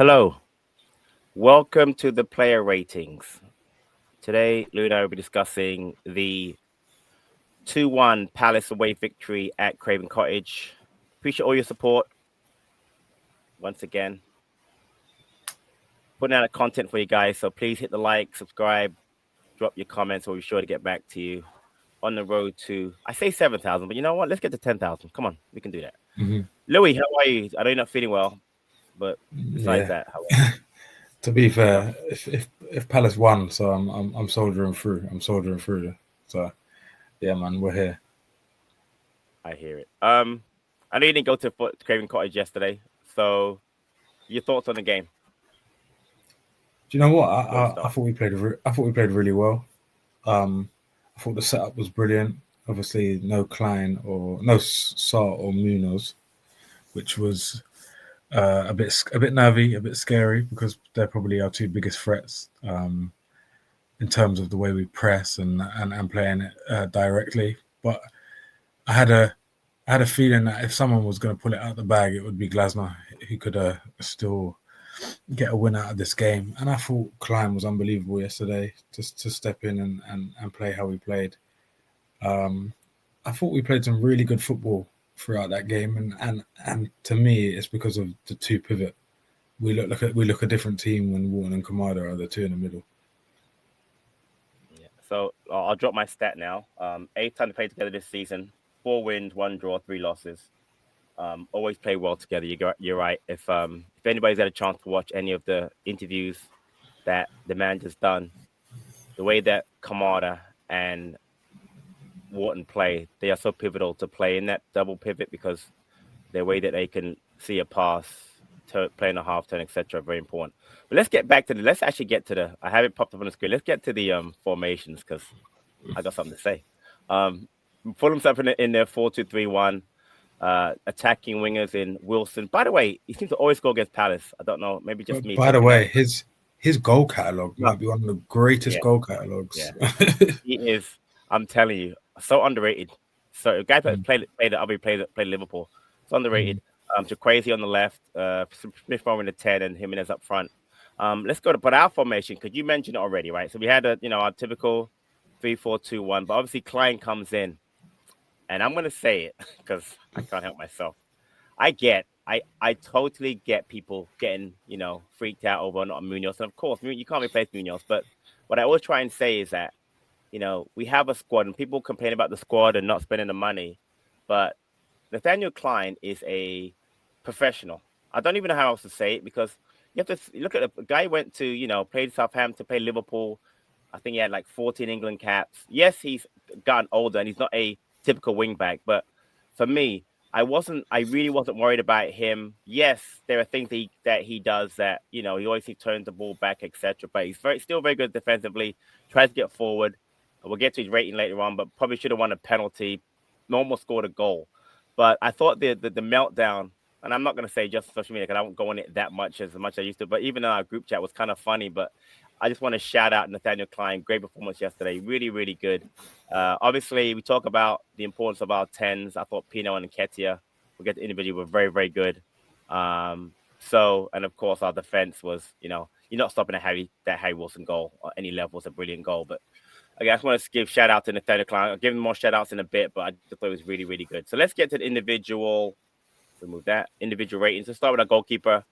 Hello, welcome to the player ratings. Today, Lou and I will be discussing the 2-1 Palace away victory at Craven Cottage. Appreciate all your support. Once again, putting out content for you guys, so please hit the like, subscribe, drop your comments. We'll be sure to get back to you on the road to, I say 7,000, but you know what? Let's get to 10,000. Come on, we can do that. Louis, how are you? I know you're not feeling well, but besides that, how are you? To be fair, if Palace won, so I'm soldiering through. So yeah, man, we're here. I hear it. I know you didn't go to Craven Cottage yesterday, so your thoughts on the game? Do you know what? I thought we played. I thought we played really well. I thought the setup was brilliant. Obviously, no Clyne or no Sarr or Munoz, which was a bit nervy, a bit scary because they're probably our two biggest threats in terms of the way we press and playing it directly. But I had a feeling that if someone was going to pull it out the bag, it would be Glasner. He could still get a win out of this game. And I thought Clyne was unbelievable yesterday, just to step in and play how we played. I thought we played some really good football throughout that game, and to me, it's because of the two pivot. We look a different team when Wharton and Kamada are the two in the middle. Yeah. So I'll drop my stat now. 8 times played together this season. 4 wins, 1 draw, 3 losses. Always play well together. You're right. If anybody's had a chance to watch any of the interviews that the manager's done, the way that Kamada and Wharton play, they are so pivotal to play in that double pivot because the way that they can see a pass, to play in a half turn, etc., very important. But let's actually get to the. I have it popped up on the screen. Let's get to the formations because I got something to say. Fulham's up in their 4-2-3-1. Attacking wingers in Wilson. By the way, he seems to always go against Palace. I don't know, maybe just me. By the way, his goal catalogue might be one of the greatest goal catalogues. Yeah. He is. I'm telling you, so underrated. So a guy that played Liverpool. So underrated. Crazy on the left, Smith Rowe in the 10, and Jimenez up front. Let's go to our formation. Could you mention it already, right? So we had our typical 3-4-2-1, but obviously Clyne comes in. And I'm going to say it because I can't help myself. I totally get people getting, freaked out over not Munoz. And of course, you can't replace Munoz. But what I always try and say is that, we have a squad and people complain about the squad and not spending the money. But Nathaniel Clyne is a professional. I don't even know how else to say it because you have to look at a guy went to, played Southampton, played Liverpool. I think he had like 14 England caps. Yes, he's gotten older and he's not a typical wing back, but for me, I really wasn't worried about him. Yes, there are things that he does that he always turns the ball back, etc. But he's still very good defensively. Tries to get forward. We'll get to his rating later on, but probably should have won a penalty. Almost scored a goal. But I thought the meltdown, and I'm not going to say just social media because I won't go on it that much as I used to. But even in our group chat was kind of funny. But I just want to shout out Nathaniel Clyne. Great performance yesterday. Really, really good. Obviously, we talk about the importance of our 10s. I thought Pino and Nketiah, we get the individual, were very, very good. And of course, our defense was, you're not stopping that Harry Wilson goal at any level. It's a brilliant goal. But I just want to give shout out to Nathaniel Clyne. I'll give him more shout outs in a bit, but I just thought it was really, really good. So let's get to the individual. Remove that. Individual ratings. Let's start with our goalkeeper,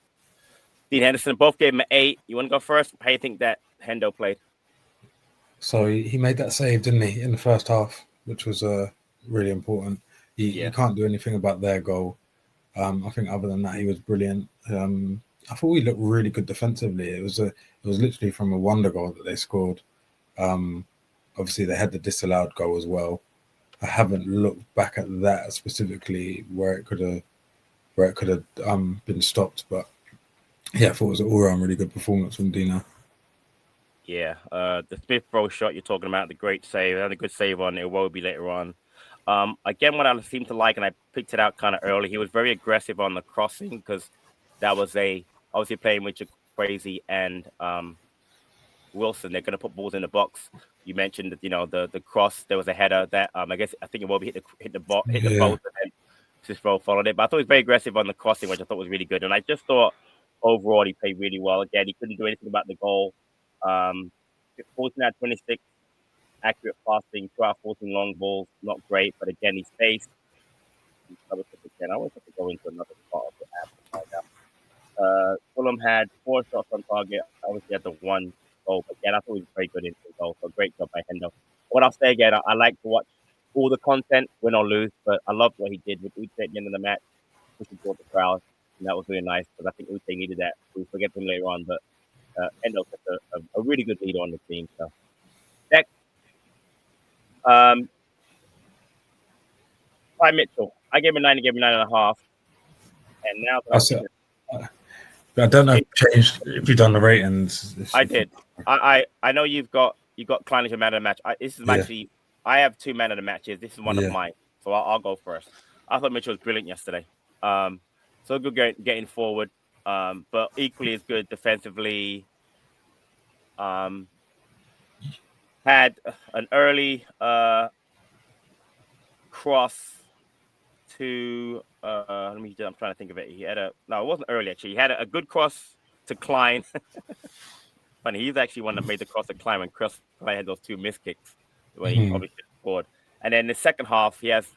Dean Henderson. Both gave him an 8. You want to go first? How do you think that Hendo played? So he made that save, didn't he, in the first half, which was really important. He can't do anything about their goal. I think other than that, he was brilliant. I thought we looked really good defensively. It was literally from a wonder goal that they scored. Obviously, they had the disallowed goal as well. I haven't looked back at that specifically where it could have been stopped, but yeah, I thought it was an all-round really good performance from Dina. Yeah, the Smith Rowe shot you're talking about, the great save, and a good save on Iwobi later on. Again, what I seem to like, and I picked it out kind of early, he was very aggressive on the crossing because that was obviously playing with Crazy and Wilson. They're going to put balls in the box. You mentioned that the cross. There was a header that I think Iwobi hit the ball, the post, and then Smith Rowe followed it. But I thought he was very aggressive on the crossing, which I thought was really good. And I just thought overall, he played really well. Again, he couldn't do anything about the goal. 14 out of 26 accurate passing, 2 out of 14 long balls, not great. But again, his pace. I always have to go into another part of the app to find out. Fulham had 4 shots on target. Obviously, had the 1 goal. But again, I thought he was very good into the goal. So great job by Hendo. What I'll say again, I like to watch all the content, win or lose. But I loved what he did with Uche at the end of the match, pushing toward the crowd. And that was really nice because I think Uche needed that. We'll forget him later on. But Hendo's a really good leader on the team. So next, Ty Mitchell. I gave him a 9, he gave him 9.5. And now I don't know if you've done the ratings. I did. I know you've got Clyne as your man of the match. Actually, I have 2 man of the matches. This is one of mine, so I'll go first. I thought Mitchell was brilliant yesterday. So good getting forward, but equally as good defensively. Had an early cross to I'm trying to think of it. It wasn't early actually. He had a good cross to Clyne. Funny, he's actually one that made the cross to Clyne when Clyne had those 2 missed kicks when he obviously scored. And then the second half, he has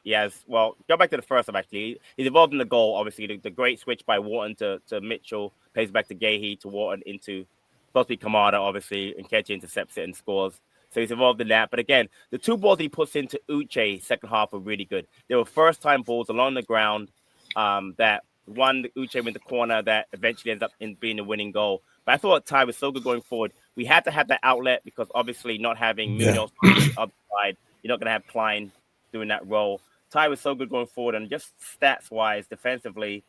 well, go back to the first half actually. He's involved in the goal, obviously. The great switch by Wharton to Mitchell, plays back to Guehi, to Wharton, into supposed to be Kamada, obviously, and Kechi intercepts it and scores. So he's involved in that. But again, the 2 balls he puts into Uche second half were really good. They were first-time balls along the ground that one Uche in the corner that eventually ends up in being a winning goal. But I thought Ty was so good going forward. We had to have that outlet because obviously not having Munoz on the upside, you're not going to have Clyne doing that role. Ty was so good going forward. And just stats-wise, defensively,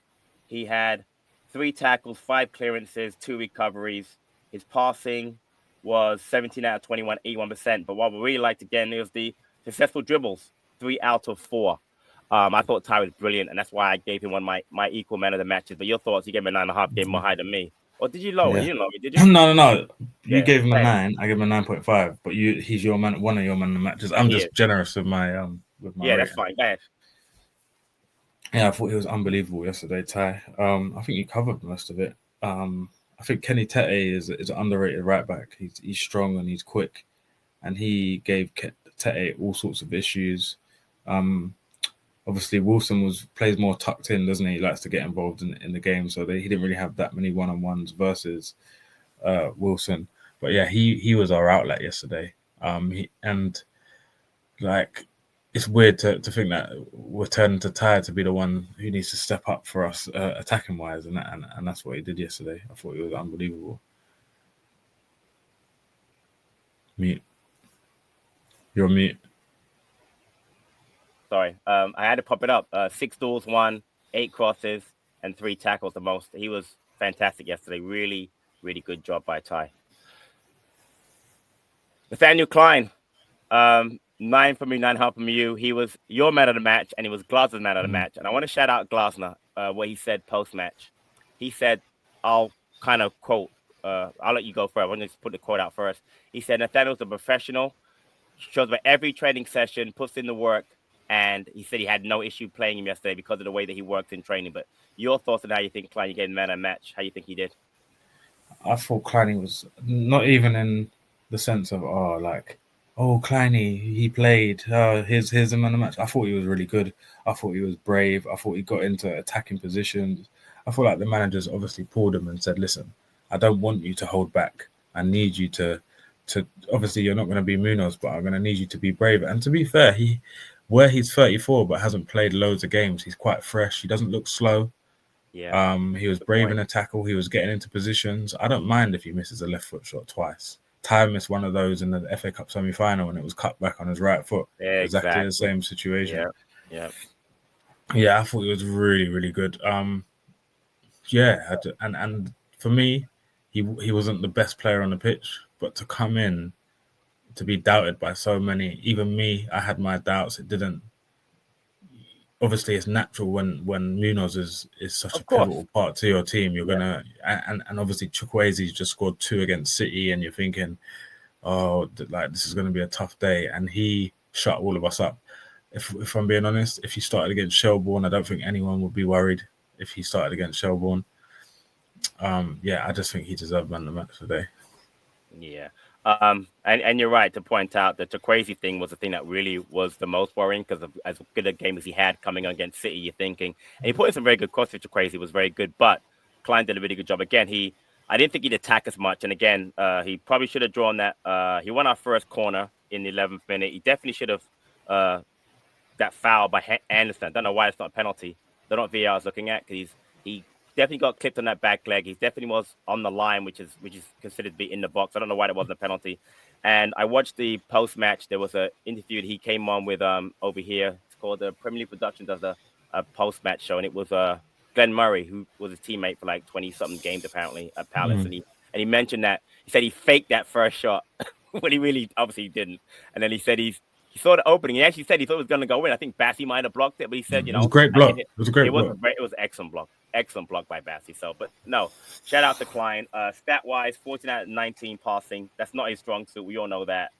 he had 3 tackles, 5 clearances, 2 recoveries. His passing was 17 out of 21, 81%. But what we really liked, again, it was the successful dribbles, 3 out of 4. I thought Ty was brilliant, and that's why I gave him one of my equal man of the matches. But your thoughts, you gave him a 9.5, gave him more high than me. Or did you lower? You didn't lower me, did you? No. You gave him a 9. I gave him a 9.5. But he's your man, one of your man of the matches. I'm just generous with my rating. That's fine. Go ahead. Yeah, I thought he was unbelievable yesterday, Ty. I think he covered most of it. I think Kenny Tete is an underrated right back. He's strong and he's quick, and he gave Tete all sorts of issues. Obviously, Wilson plays more tucked in, doesn't he? He likes to get involved in the game, so he didn't really have that many one-on-ones versus Wilson. But yeah, he was our outlet yesterday. It's weird to think that we're turning to Ty to be the one who needs to step up for us attacking wise, and that's what he did yesterday. I thought he was unbelievable. Mute. You're on mute. Sorry, I had to pop it up. 6 duels, 1, 8 crosses, and 3 tackles the most. He was fantastic yesterday. Really, really good job by Ty. Nathaniel Clyne. 9 for me, 9.5 from you. He was your man of the match, and he was Glasner's man of the match. And I want to shout out Glasner, what he said post-match. He said, I'll kind of quote, I'll let you go first. I want to just put the quote out first. He said, Nathaniel's a professional, shows up every training session, puts in the work, and he said he had no issue playing him yesterday because of the way that he works in training. But your thoughts on how you think Clyne, you gave him man of the match, how you think he did? I thought Clyne was not even in the sense of, Clyne, he played. Here's the man of the match. I thought he was really good. I thought he was brave. I thought he got into attacking positions. I feel like the managers obviously pulled him and said, listen, I don't want you to hold back. I need you to obviously you're not going to be Munoz, but I'm going to need you to be brave. And to be fair, he's 34 but hasn't played loads of games, he's quite fresh. He doesn't look slow. Yeah. He was brave in a tackle. He was getting into positions. I don't mind if he misses a left foot shot twice. Ty missed one of those in the FA Cup semi-final and it was cut back on his right foot. Yeah, exactly the same situation. Yeah, I thought he was really, really good. And for me, he wasn't the best player on the pitch, but to come in to be doubted by so many, even me, I had my doubts. It didn't. Obviously, it's natural when Munoz is such a pivotal part to your team. You're gonna and obviously Chukwueze's just scored 2 against City, and you're thinking, this is going to be a tough day. And he shut all of us up. If I'm being honest, if he started against Shelbourne, I don't think anyone would be worried if he started against Shelbourne. I just think he deserved man of the match today. Yeah. And you're right to point out that the crazy thing was the thing that really was the most worrying because of as good a game as he had coming against City. You're thinking, and he put in some very good crosses. To crazy was very good, but Clyne did a really good job. Again, I didn't think he'd attack as much, and again, he probably should have drawn that. He won our first corner in the 11th minute. He definitely should have that foul by Anderson. I don't know why it's not a penalty. They're not VAR is looking at because he definitely got clipped on that back leg. He definitely was on the line, which is considered to be in the box. I don't know why there wasn't a penalty. And I watched the post match. There was an interview that he came on with over here. It's called the Premier League Production does a post match show, and it was Glenn Murray, who was his teammate for like 20-something games apparently at Palace, and he mentioned that he said he faked that first shot when he really obviously didn't, and then he said he saw the opening. He actually said he thought it was going to go in. I think Bassey might have blocked it, but he said, It was a great block. It was a great block. It was an excellent block by Bassey. So, but no, shout out to Clyne. Stat wise, 14 out of 19 passing. That's not his strong suit. We all know that.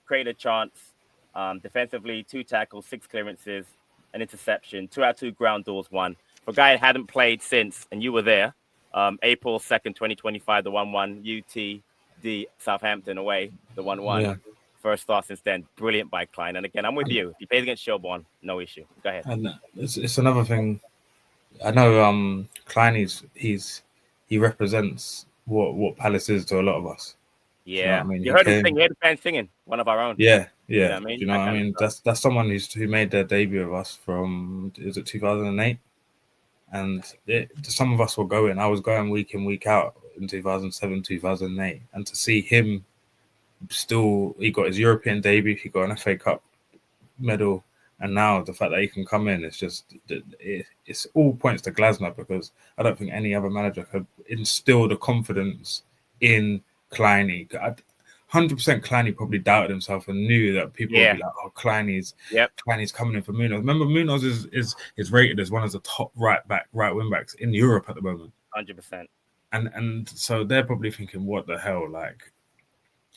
Created a chance. Defensively, 2 tackles, 6 clearances, an interception, 2 out of 2 ground duels won. For a guy that hadn't played since, and you were there, April 2nd, 2025, the 1-1 UTD Southampton away, the 1-1. Yeah. First start since then. Brilliant by Clyne. And again, I'm with you. If he plays against Shelbourne, no issue. Go ahead. And it's another thing. I know Clyne he represents what Palace is to a lot of us. Yeah. You heard him sing. You heard the fans singing. One of our own. Yeah. You know what I mean? Do you know what I mean? That's someone who made their debut with us from, is it 2008? And some of us were going. I was going week in, week out in 2007, 2008. And to see him still, he got his European debut, he got an FA Cup medal, and now the fact that he can come in, it's all points to Glasner, because I don't think any other manager could instill the confidence in Clyne. 100% Clyne probably doubted himself and knew that people would be like, "Oh, Clyne's coming in for Munoz." Remember, Munoz is rated as one of the top right wing backs in Europe at the moment. 100%. And so they're probably thinking, "What the hell?" Like,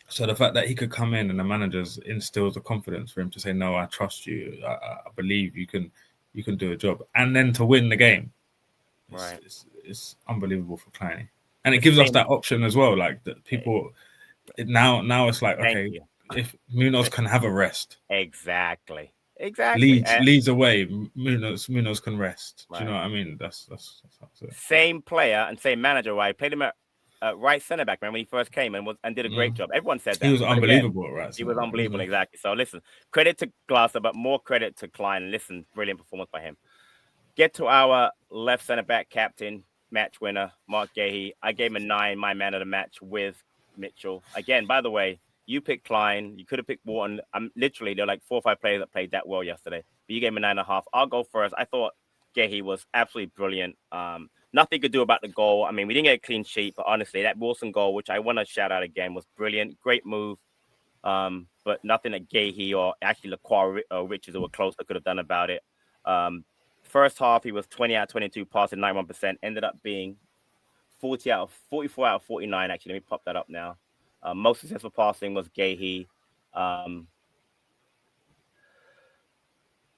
so the fact that he could come in and the managers instills the confidence for him to say, "No, I trust you. I believe you can do a job," and then to win the game, it's unbelievable for Clyne, and it gives us that option as well. Like that people. Now it's like, okay, if Munoz can have a rest. Exactly. Leeds away, Munoz can rest. Do you know what I mean? That's it. Same player and same manager. I played him at right centre back, man, when he first came and did a great job. Everyone said that. He was unbelievable at right. He was unbelievable, exactly. So listen, credit to Glasner, but more credit to Clyne. And listen, brilliant performance by him. Get to our left centre back captain, match winner, Mark Guehi. I gave him a 9, my man of the match with Mitchell. Again, by the way, you picked Clyne. You could have picked Wharton. Literally, there are like 4 or 5 players that played that well yesterday. But you gave him a 9.5. I'll go first. I thought Guehi was absolutely brilliant. Nothing you could do about the goal. I mean, we didn't get a clean sheet, but honestly, that Wilson goal, which I want to shout out again, was brilliant. Great move. But nothing that Guehi or actually Lacroix or Richards who were close that could have done about it. First half, he was 20 out of 22, passing 91%. Ended up being 44 out of 49, actually. Let me pop that up now. Most successful passing was Guehi.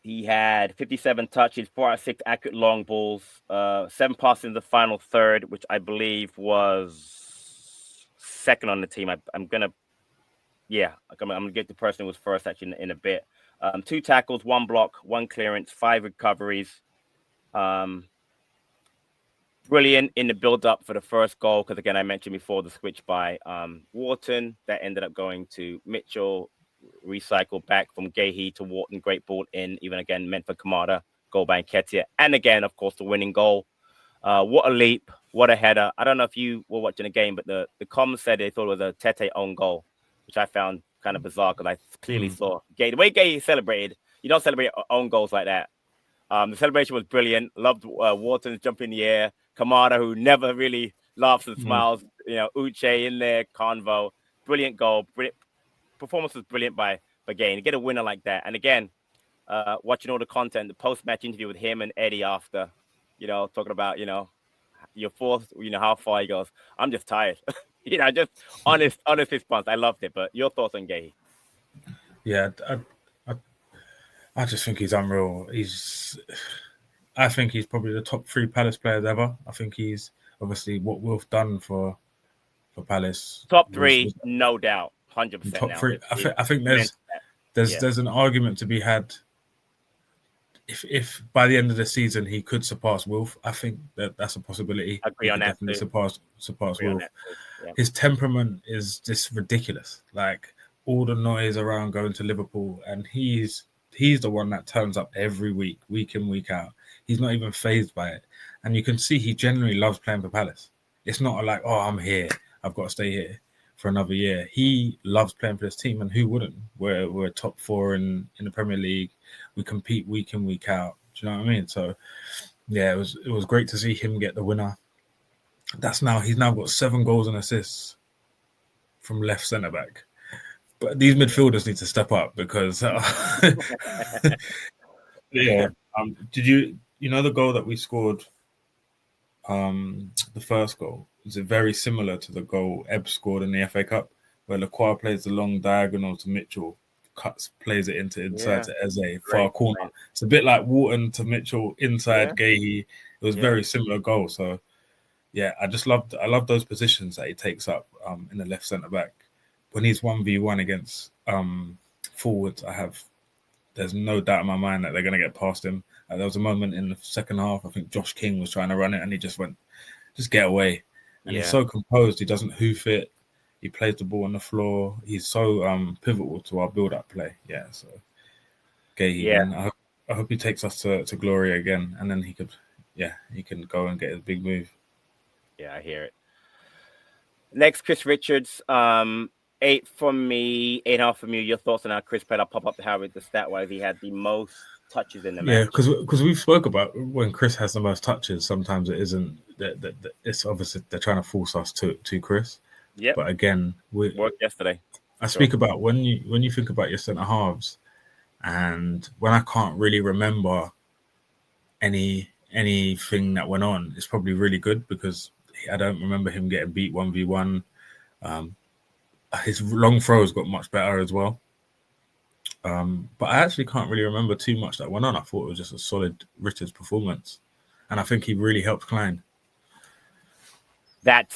He had 57 touches, 4 out of 6 accurate long balls, 7 passes in the final third, which I believe was second on the team. I'm gonna get the person who was first actually in a bit. 2 tackles, 1 block, 1 clearance, 5 recoveries. Brilliant in the build-up for the first goal, because again, I mentioned before the switch by Wharton that ended up going to Mitchell, recycled back from Guehi to Wharton, great ball in, even again meant for Kamada, goal by Nketiah, and again, of course, the winning goal. What a leap, what a header. I don't know if you were watching the game, but the comms said they thought it was a Tete own goal, which I found kind of bizarre because I clearly saw Guehi. The way Guehi celebrated, you don't celebrate own goals like that. The celebration was brilliant. Loved Wharton's jump in the air. Kamada, who never really laughs and smiles. Uche in there, Convo. Brilliant goal. Performance was brilliant by Guehi. To get a winner like that. And again, watching all the content, the post-match interview with him and Eddie after, talking about, your fourth, how far he goes. I'm just tired. Just honest response. I loved it. But your thoughts on Guehi? Yeah, I just think he's unreal. I think he's probably the top 3 Palace players ever. I think he's obviously what Wilf done for Palace. Top three, no doubt, 100% top now. three. I think there's an argument to be had. If by the end of the season he could surpass Wilf, I think that's a possibility. Agree he on could that definitely too. surpass Agree on Wilf. that too. Yeah. His temperament is just ridiculous. Like all the noise around going to Liverpool, and he's the one that turns up every week in, week out. He's not even phased by it, and you can see he genuinely loves playing for Palace. It's not like, oh, I'm here, I've got to stay here for another year. He loves playing for this team, and who wouldn't? We're top four in the Premier League. We compete week in, week out. Do you know what I mean? So yeah, it was great to see him get the winner. He's now got 7 goals and assists from left centre back. But these midfielders need to step up because yeah. Did you know the goal that we scored? The first goal is it very similar to the goal Ebb scored in the FA Cup, where Lacroix plays the long diagonal to Mitchell, plays it inside to Eze, far corner. Point. It's a bit like Wharton to Mitchell inside Guehi. It was very similar goal. So yeah, I love those positions that he takes up in the left centre back. When he's 1v1 against forwards, there's no doubt in my mind that they're going to get past him. There was a moment in the second half, I think Josh King was trying to run it and he just went, just get away. And he's so composed, he doesn't hoof it. He plays the ball on the floor. He's so pivotal to our build-up play. Yeah, so Guehi, I hope he takes us to glory again, and then he can go and get his big move. Yeah, I hear it. Next, Chris Richards, 8 from me, 8.5 from you. Your thoughts on how Chris played? I'll pop up the stat-wise. He had the most touches in the match. Yeah, because we've spoke about when Chris has the most touches, sometimes it isn't that it's obviously they're trying to force us to Chris. Yeah. But again, worked yesterday. I speak about when you think about your centre halves, and when I can't really remember anything that went on, it's probably really good because I don't remember him getting beat 1v1. His long throws got much better as well. But I actually can't really remember too much that went on. I thought it was just a solid Richards performance, and I think he really helped Clyne. That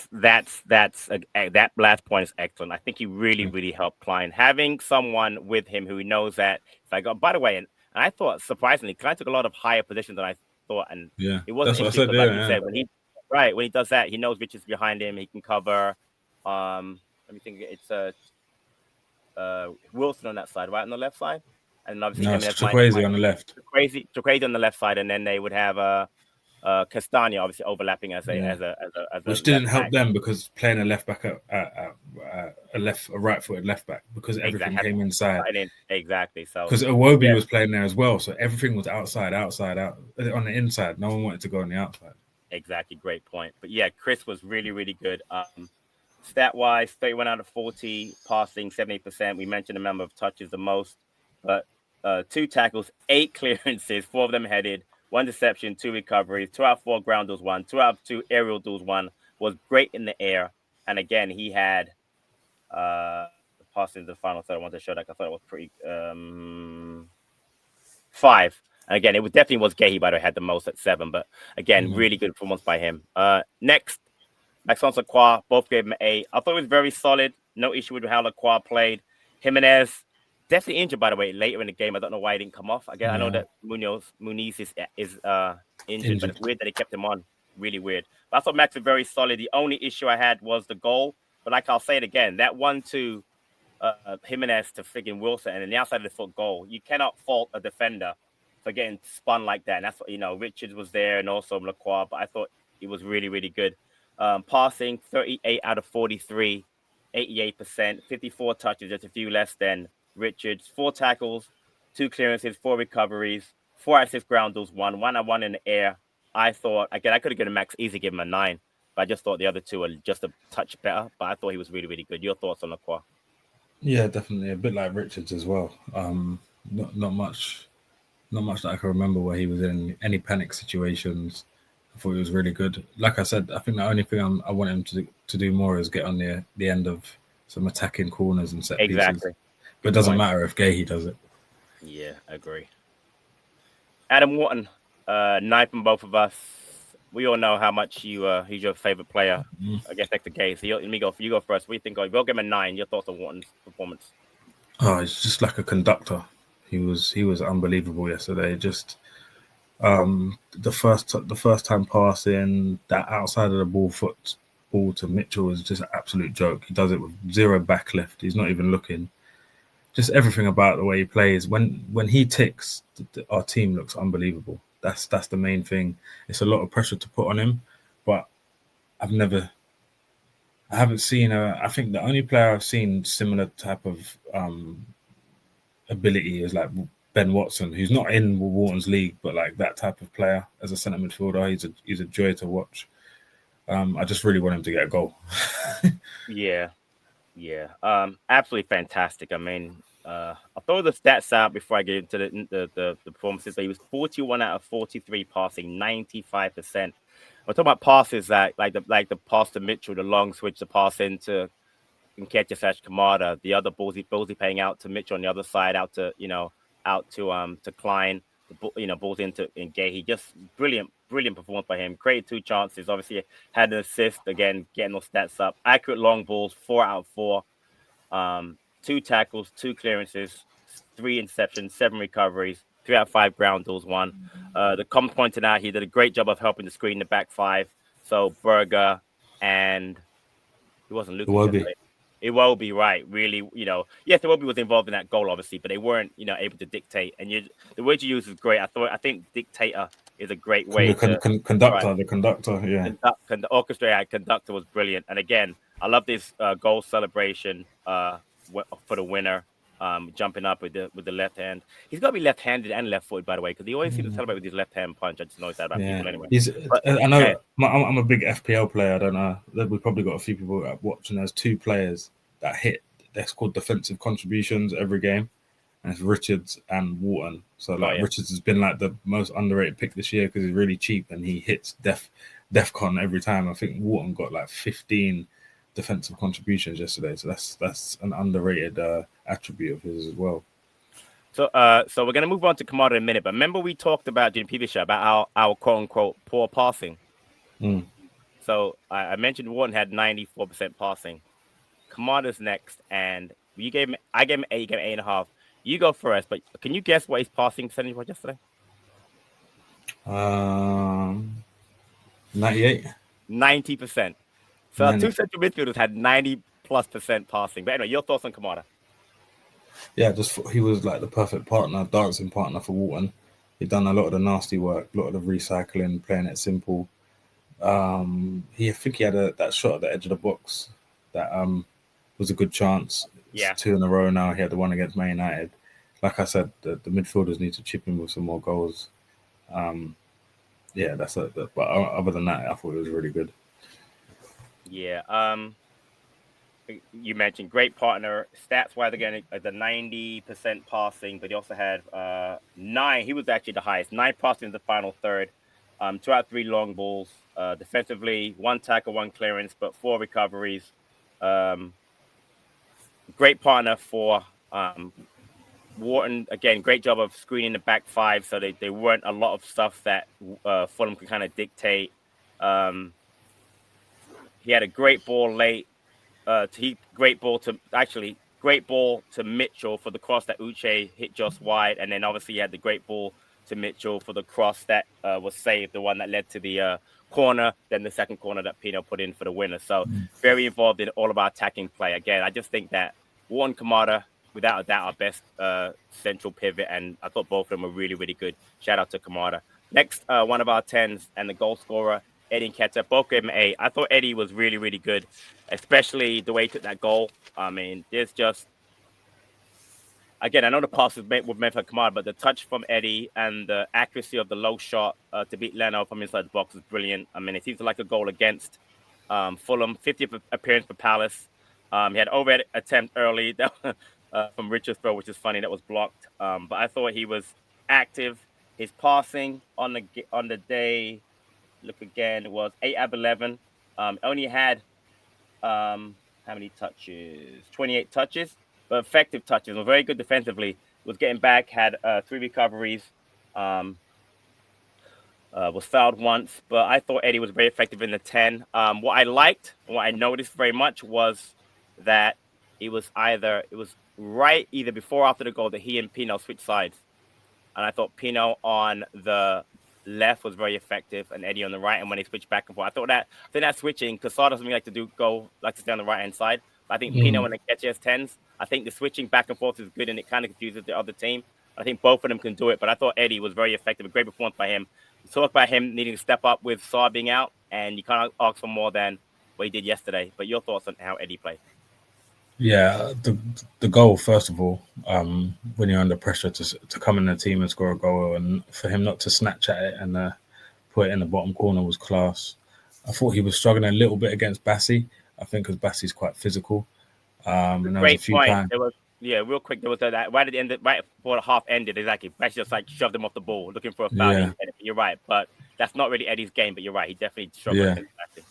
last point is excellent. I think he really helped Clyne. Having someone with him who knows that. If I go, by the way, and I thought surprisingly, Clyne took a lot of higher positions than I thought, and it wasn't that's what I said. Like you said, when he does that, he knows Richards behind him. He can cover. Let me think. It's Wilson on that side, right on the left side, and obviously Chukwueze on the left. Chukwueze on the left side, and then they would have Castagna obviously overlapping as a which didn't help them because playing a left back a right-footed left back because everything came inside. Exactly. So because Iwobi was playing there as well, so everything was outside on the inside. No one wanted to go on the outside. Exactly, great point. But yeah, Chris was really good. Stat-wise, 31 out of 40, passing 70%. We mentioned the number of touches the most, but 2 tackles, 8 clearances, 4 of them headed, 1 deception, 2 recoveries, 2 out of 4 ground duels, 1, 2 out of 2 aerial duels, 1, was great in the air. And again, he had passing the final third. I wanted to show that I thought it was pretty 5. And again, it definitely was Guehi, by the way, had the most at 7. But again, really good performance by him. Next, Maxence Lacroix, both gave him an 8. I thought it was very solid. No issue with how Lacroix played. Jimenez, definitely injured, by the way, later in the game. I don't know why he didn't come off. Again, I know that Muniz is injured, but it's weird that he kept him on. Really weird. But I thought Max was very solid. The only issue I had was the goal. But like I'll say it again, that 1-2 Jimenez to friggin' Wilson and then the outside of the foot goal, you cannot fault a defender for getting spun like that. And that's what, Richards was there and also Lacroix, but I thought he was really good. Passing 38 out of 43, 88%, 54 touches, just a few less than Richards. 4 tackles, 2 clearances, 4 recoveries, 4 out of 6 ground duels, 1 in the air. I thought, again, I could have given Max easy, give him a 9, but I just thought the other 2 were just a touch better. But I thought he was really good. Your thoughts on Lacroix? Yeah, definitely a bit like Richards as well. Not much that I can remember where he was in any panic situations. I thought he was really good. Like I said, I think the only thing I want him to do more is get on the end of some attacking corners and set pieces. But it doesn't matter if Guehi does it. Yeah, I agree. Adam Wharton, 9 from both of us. we all know how much he's your favorite player. I guess next to Guehi. So let me go. You go first. What do you think? We'll give him a 9. Your thoughts on Wharton's performance? Oh, he's just like a conductor. He was unbelievable yesterday. Just the first time passing that outside of the ball to Mitchell was just an absolute joke. He does it with zero backlift. He's not even looking. Just everything about the way he plays. When he ticks, our team looks unbelievable. That's the main thing. It's a lot of pressure to put on him, but I haven't seen I think the only player I've seen similar type of ability is like Ben Watson, who's not in Wharton's league, but like that type of player as a centre midfielder. He's a joy to watch. I just really want him to get a goal. Yeah. Absolutely fantastic. I mean, I'll throw the stats out before I get into the performances. But he was 41 out of 43 passing, 95%. We're talking about passes that like the pass to Mitchell, the long switch, the pass into Nketiah/Kamada, the other balls he paying out to Mitchell on the other side, out to Clyne, balls in Guehi. Just brilliant performance by him. Created 2 chances. Obviously had an assist again, getting those stats up. Accurate long balls, 4 out of 4. 2 tackles, 2 clearances, 3 interceptions, 7 recoveries, 3 out of 5 ground duels won. The comments pointed out he did a great job of helping to screen the back 5. So Berger and it wasn't Lucas. Iwobi, right? Really, yes, Iwobi was involved in that goal, obviously, but they weren't, able to dictate. And the word you use is great. I think dictator is a great way to conductor. The conductor, yeah. Orchestrator conductor was brilliant. And again, I love this goal celebration for the winner, jumping up with the left hand. He's got to be left-handed and left-footed, by the way, because he always seems to celebrate with his left-hand punch. I just noticed that about people anyway. I know I'm a big FPL player. I don't know. We've probably got a few people watching. There's 2 players that hit. That's called defensive contributions every game, and it's Richards and Wharton. So Richards has been like the most underrated pick this year because he's really cheap and he hits DEFCON every time. I think Wharton got like 15 defensive contributions yesterday, so that's an underrated attribute of his as well. So we're gonna move on to Kamada in a minute, but remember we talked about during the previous show about our quote unquote poor passing. So I mentioned Wharton had 94% passing. Kamada's next, and I gave him 8, you gave him 8.5. You go first, but can you guess what his passing percentage was yesterday? 98. 90%. So our 2 central midfielders had 90+% passing. But anyway, your thoughts on Kamada? Yeah, he was like the perfect dancing partner for Wharton. He'd done a lot of the nasty work, a lot of the recycling, playing it simple. I think he had that shot at the edge of the box that was a good chance. Yeah. It's 2 in a row now. He had the one against Man United. Like I said, the midfielders need to chip in with some more goals. That's it. But other than that, I thought it was really good. Yeah. You mentioned great partner. Stats-wise, again, the 90% passing, but he also had 9. He was actually the highest. 9 passing in the final third. 2 out of 3 long balls. Defensively, 1 tackle, 1 clearance, but 4 recoveries. Great partner for Wharton. Again, great job of screening the back 5, so they weren't a lot of stuff that Fulham could kind of dictate. He had a great ball late. Great ball to Mitchell for the cross that Uche hit just wide, and then obviously he had the great ball to Mitchell for the cross that was saved, the one that led to the corner, then the second corner that Pino put in for the winner. So very involved in all of our attacking play. Again, I just think that Wharton, Kamada, without a doubt, our best central pivot, and I thought both of them were really, really good. Shout out to Kamada. Next, one of our 10s and the goal scorer, Eddie Nketiah, both gave him 8. I thought Eddie was really, really good, especially the way he took that goal. I mean, there's just, again, I know the pass was meant for Kamada, but the touch from Eddie and the accuracy of the low shot to beat Leno from inside the box was brilliant. I mean, it seems like a goal against Fulham, 50th appearance for Palace. He had overhead attempt early from Richard's throw, which is funny, that was blocked. But I thought he was active. His passing on the day, look again, it was 8 out of 11. Only had how many touches? 28 touches, but effective touches. Was very good defensively. Was getting back. Had 3 recoveries. Was fouled once, but I thought Eddie was very effective in the 10. What I liked, what I noticed very much was that it was right either before or after the goal that he and Pino switched sides. And I thought Pino on the left was very effective and Eddie on the right. And when they switched back and forth, I think that switching, because Saw doesn't like to stay on the right hand side. But I think Pino and Akechi as 10s, I think the switching back and forth is good and it kind of confuses the other team. I think both of them can do it, but I thought Eddie was very effective. A great performance by him. You talk about him needing to step up with Saw being out, and you can't ask for more than what he did yesterday. But your thoughts on how Eddie played? Yeah, the goal, first of all, when you're under pressure to come in the team and score a goal, and for him not to snatch at it and put it in the bottom corner was class. I thought he was struggling a little bit against Bassi. I think because Bassi's quite physical. And there was a few times. Real quick, there was that right at the end, right before the half ended, exactly. Bassi just like shoved him off the ball, looking for a foul. Yeah. You're right, but that's not really Eddie's game. But you're right, he definitely struggled against Bassi.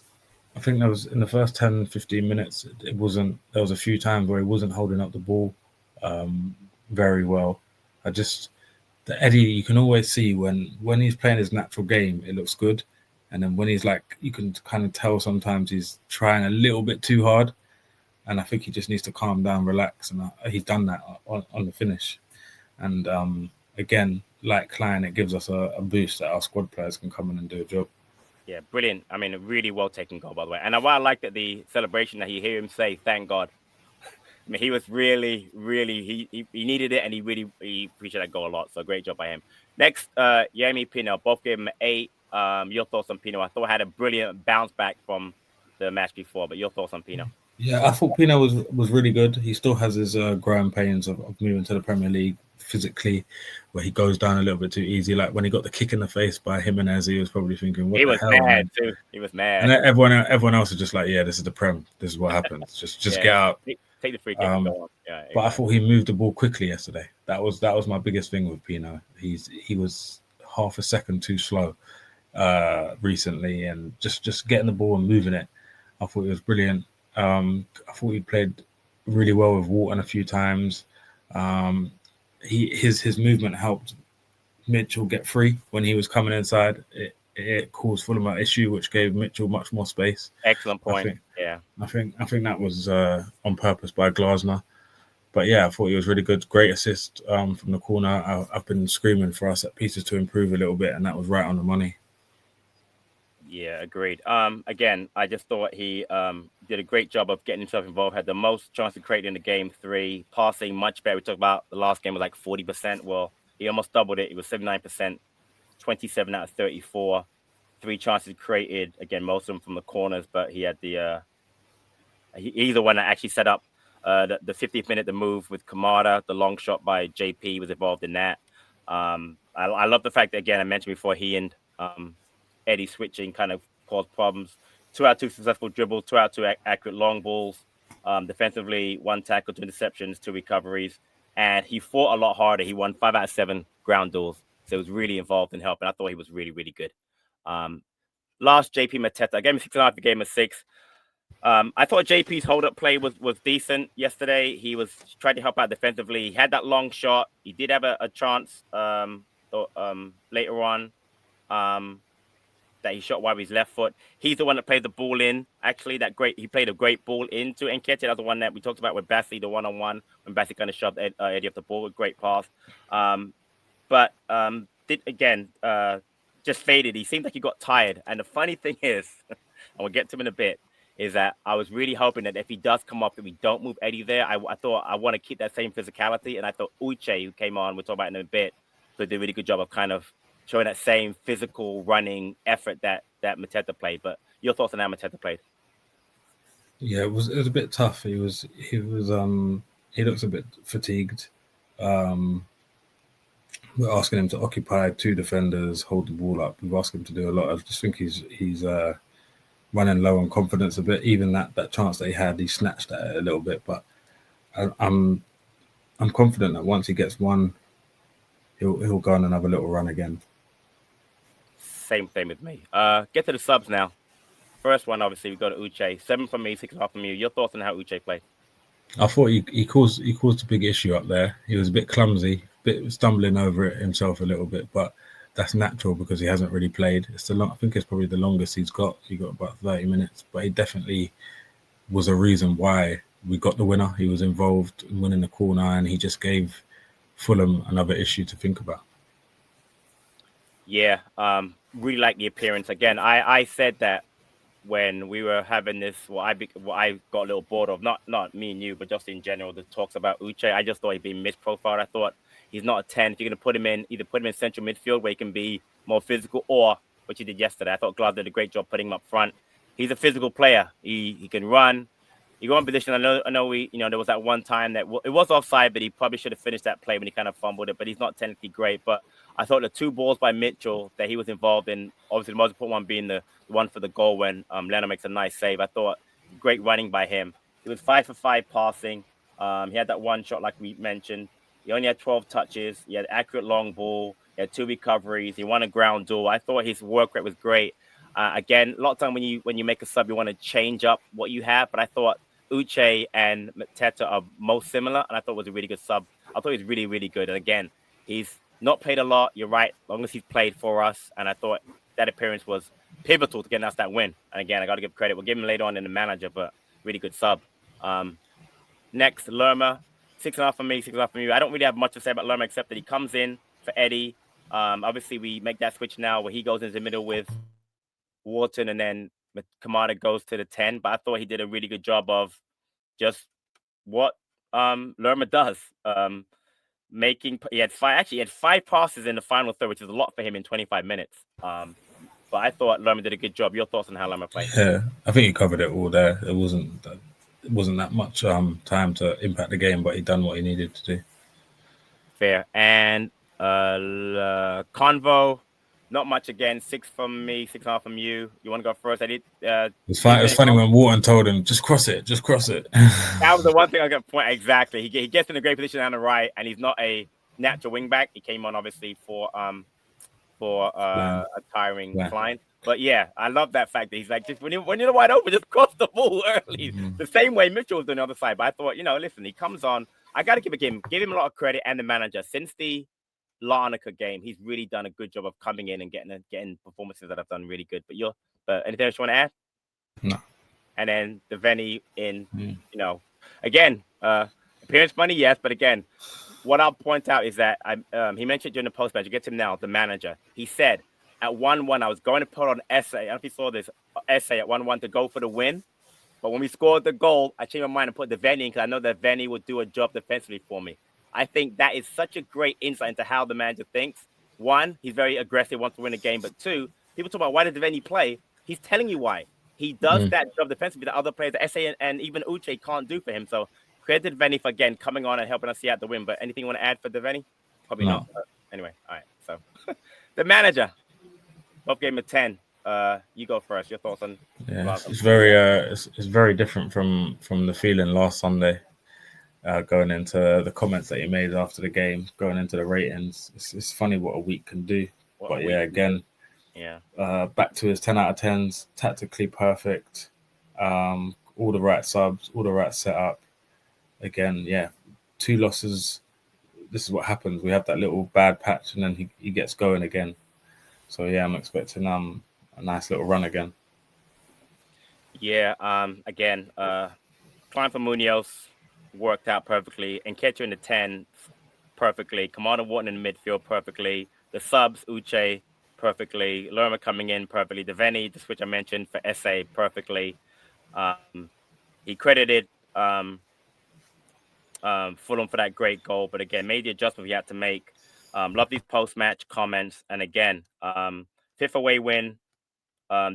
I think there was in the first 10, 15 minutes, there was a few times where he wasn't holding up the ball very well. The Eddie, you can always see when he's playing his natural game, it looks good. And then when he's like, you can kind of tell sometimes he's trying a little bit too hard. And I think he just needs to calm down, relax. And he's done that on the finish. And again, like Clyne, it gives us a boost that our squad players can come in and do a job. Yeah, brilliant. I mean, a really well taken goal, by the way. And what I liked at the celebration that you hear him say, "Thank God." I mean, he was really, really, he needed it, and he appreciated that goal a lot. So great job by him. Next, Yemi Pino, both gave him an 8. Your thoughts on Pino? I thought I had a brilliant bounce back from the match before, but your thoughts on Pino? Yeah, I thought Pino was really good. He still has his growing pains of moving to the Premier League physically, where he goes down a little bit too easy. Like when he got the kick in the face by Jimenez, he was probably thinking, "What the hell?" He was mad too. He was mad. And everyone else is just like, "Yeah, this is the Prem. This is what happens. Just get out." Take the free kick and go on. Yeah, exactly. But I thought he moved the ball quickly yesterday. That was my biggest thing with Pino. He was half a second too slow recently, and just getting the ball and moving it. I thought it was brilliant. I thought he played really well with Wharton a few times. His movement helped Mitchell get free when he was coming inside. It caused Fulham an issue, which gave Mitchell much more space. Excellent point. I think that was on purpose by Glasner. But yeah, I thought he was really good. Great assist from the corner. I've been screaming for our set pieces to improve a little bit, and that was right on the money. Yeah, agreed. Again, I just thought he did a great job of getting himself involved. Had the most chance to create in the game 3. Passing much better. We talked about the last game was like 40%. Well, he almost doubled it. It was 79%, 27 out of 34. 3 chances created. Again, most of them from the corners, but he had he's the one that actually set up the 50th minute, the move with Kamada. The long shot by JP was involved in that. I love the fact that, again, I mentioned before, he and Eddie switching kind of caused problems. 2 out of 2 successful dribbles, 2 out of 2 accurate long balls. Defensively, 1 tackle, 2 interceptions, 2 recoveries. And he fought a lot harder. He won 5 out of 7 ground duels. So he was really involved in helping. I thought he was really, really good. Last, JP Mateta. I gave him 6.5. I gave him a 6. I thought JP's hold-up play was decent yesterday. He was trying to help out defensively. He had that long shot. He did have a chance later on. That he shot wide with his left foot. He's the one that played the ball in. Actually, he played a great ball into Nketiah. That's the one that we talked about with Bassi, the one-on-one, when Bassi kind of shoved Eddie off the ball. A great pass. Just faded. He seemed like he got tired. And the funny thing is, and we'll get to him in a bit, is that I was really hoping that if he does come up, that we don't move Eddie there. I thought I want to keep that same physicality. And I thought Uche, who came on, we'll talk about in a bit, did a really good job of kind of showing that same physical running effort that Mateta played. But your thoughts on how Mateta played? Yeah, it was a bit tough. He looks a bit fatigued. We're asking him to occupy 2 defenders, hold the ball up. We've asked him to do a lot. I just think he's running low on confidence a bit. Even that chance that he had, he snatched at it a little bit. But I'm confident that once he gets one, he'll go on another little run again. Same thing with me. Get to the subs now. First one, obviously, we go to Uche. 7 from me, 6.5 from you. Your thoughts on how Uche played? I thought he caused a big issue up there. He was a bit clumsy, stumbling over it himself a little bit. But that's natural because he hasn't really played. I think it's probably the longest he's got. He got about 30 minutes, but he definitely was a reason why we got the winner. He was involved in winning the corner, and he just gave Fulham another issue to think about. Yeah, really like the appearance. Again, I said that when we were having this, what I got a little bored of, not me and you, but just in general, the talks about Uche. I just thought he'd been misprofiled. I thought he's not a 10. If you're going to put him in, either put him in central midfield where he can be more physical, or what you did yesterday. I thought Glass did a great job putting him up front. He's a physical player. He can run. He got in position. I know there was that one time that it was offside, but he probably should have finished that play when he kind of fumbled it. But he's not technically great. But I thought the 2 balls by Mitchell that he was involved in, obviously the most important one being the one for the goal when Leno makes a nice save. I thought great running by him. He was 5 for 5 passing. He had that one shot like we mentioned. He only had 12 touches. He had accurate long ball. He had 2 recoveries. He won a ground duel. I thought his work rate was great. Again, a lot of time when you make a sub, you want to change up what you have. But I thought Uche and Mateta are most similar, and I thought it was a really good sub. I thought he was really, really good. And again, he's not played a lot. You're right, as long as he's played for us. And I thought that appearance was pivotal to getting us that win. And again, I got to give credit. We'll give him later on in the manager, but really good sub. Next, Lerma, 6.5 for me, 6.5 for you. I don't really have much to say about Lerma except that he comes in for Eddie. Obviously, we make that switch now where he goes into the middle with Wharton, and then Kamada goes to the 10. But I thought he did a really good job of just what Lerma does. He had 5 passes in the final third, which is a lot for him in 25 minutes. But I thought Lerma did a good job. Your thoughts on how Lerma played? Yeah, I think he covered it all there. It wasn't that much time to impact the game, but he done what he needed to do. Fair. And Convo, not much again. 6 from me, 6.5 from you. You want to go first? I did. It's funny when Wharton told him, "Just cross it, just cross it." That was the one thing I got point exactly. He gets in a great position on the right, and he's not a natural wing back. He came on obviously for a tiring Clyne. But yeah, I love that fact that he's like, just when you're wide open, just cross the ball early. Mm-hmm. The same way Mitchell was doing the other side. But I thought, listen, he comes on. I got to give him a lot of credit, and the manager. Since the Larnaca game, he's really done a good job of coming in and getting performances that have done really good. But anything else you want to add? No. And then the Venny in, again, appearance money, yes, but again, what I'll point out is that he mentioned during the post match, you get to him now, the manager. He said at 1-1, I was going to put on essay. I don't know if you saw this essay at 1-1 to go for the win. But when we scored the goal, I changed my mind and put the Venny in because I know that Venny would do a job defensively for me. I think that is such a great insight into how the manager thinks. 1, he's very aggressive, wants to win a game. But 2, people talk about why does Venny play? He's telling you why. He does that job defensively that other players, Essay and even Uche, can't do for him. So credit to Venny for, again, coming on and helping us see out the win. But anything you want to add for the Venny? Probably not. But anyway, all right. So the manager, both gave him a 10. You go first. Your thoughts on? Yeah, it's very different from the feeling last Sunday. Going into the comments that he made after the game, going into the ratings, it's funny what a week can do. Back to his 10 out of 10s, tactically perfect, all the right subs, all the right setup. Again, 2 losses. This is what happens. We have that little bad patch, and then he gets going again. So I'm expecting a nice little run again. Yeah. Again, Clyne for Munoz worked out perfectly, and Ketcher in the 10 perfectly. Commander Wharton in the midfield perfectly. The subs, Uche perfectly. Lerma coming in perfectly. The Venny, the switch I mentioned for Essay perfectly. He credited Fulham for that great goal, but again, made the adjustment he had to make. Love these post-match comments, and again, 5th away win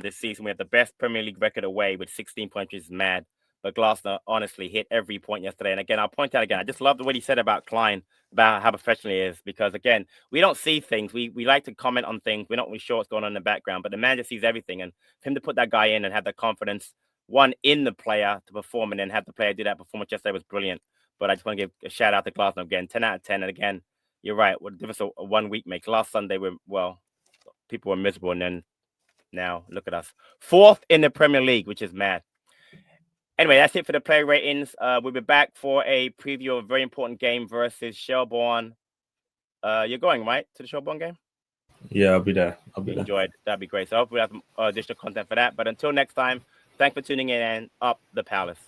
this season. We have the best Premier League record away with 16 points, which is mad. But Glasner honestly hit every point yesterday. And again, I'll point out again, I just love what he said about Clyne, about how professional he is. Because again, we don't see things. We like to comment on things. We're not really sure what's going on in the background. But the manager sees everything. And for him to put that guy in and have the confidence, one, in the player to perform, and then have the player do that performance yesterday was brilliant. But I just want to give a shout out to Glasner again. 10 out of 10. And again, you're right. What difference a 1 week makes. Last Sunday, people were miserable. And then now, look at us. 4th in the Premier League, which is mad. Anyway, that's it for the player ratings. We'll be back for a preview of a very important game versus Shelbourne. You're going, right, to the Shelbourne game? Yeah, I'll be there. I'll be there. Enjoyed. That'd be great. So hopefully we have some additional content for that. But until next time, thanks for tuning in and up the Palace.